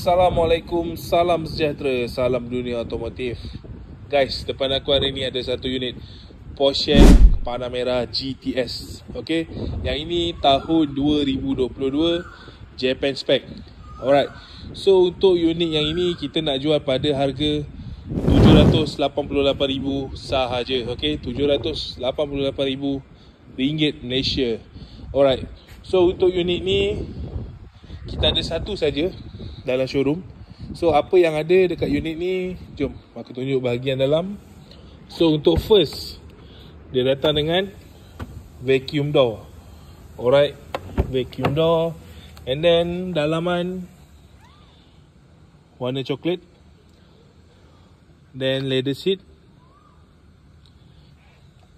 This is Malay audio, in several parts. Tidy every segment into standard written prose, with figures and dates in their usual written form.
Assalamualaikum, salam sejahtera, salam dunia otomotif. Guys, depan aku hari ni ada satu unit Porsche Panamera GTS. Okay, yang ini tahun 2022, Japan spec. Alright, so untuk unit yang ini kita nak jual pada harga 788,000 sahaja. Okay, 788,000 ringgit Malaysia. Alright, so untuk unit ni kita ada satu saja dalam showroom. So apa yang ada dekat unit ni, jom aku tunjuk bahagian dalam. So untuk first, dia datang dengan vacuum door. Alright, vacuum door. And then dalaman warna coklat. Then leather seat.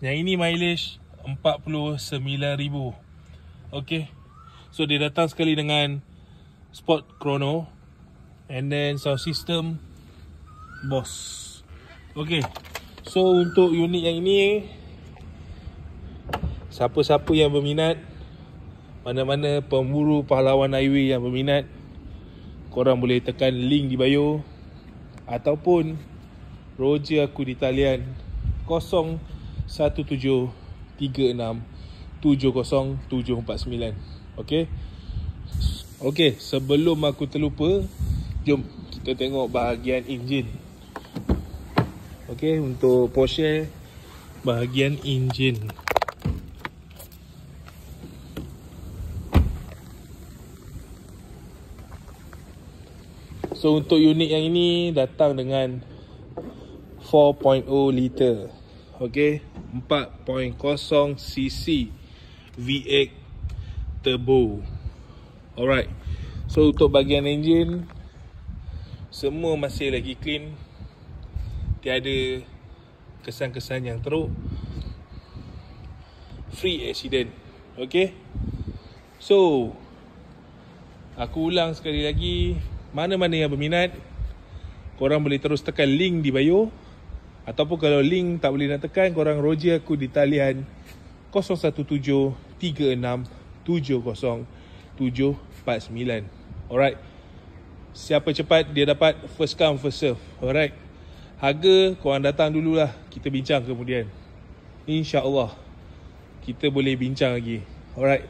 Yang ini mileage 49,000. Okay, so dia datang sekali dengan Sport Chrono. And then sound system Boss. Okay, so untuk unit yang ini, siapa-siapa yang berminat, mana-mana pemburu pahlawan highway yang berminat, korang boleh tekan link di bio, ataupun Roger aku di talian 0173670749. Okay. Okay, sebelum aku terlupa, jom kita tengok bahagian enjin. Okay, untuk Porsche, bahagian enjin. So untuk unit yang ini datang dengan 4.0 liter. Okay, 4.0 cc V8 turbo. Alright, so untuk bahagian enjin, semua masih lagi clean. Tiada kesan-kesan yang teruk. Free accident. Okay, so aku ulang sekali lagi, mana-mana yang berminat, korang boleh terus tekan link di bio. Ataupun kalau link tak boleh nak tekan, korang Roger aku di talian 0173670749. Alright, siapa cepat dia dapat first come first serve. Alright, harga korang datang dululah, kita bincang kemudian. InsyaAllah kita boleh bincang lagi. Alright,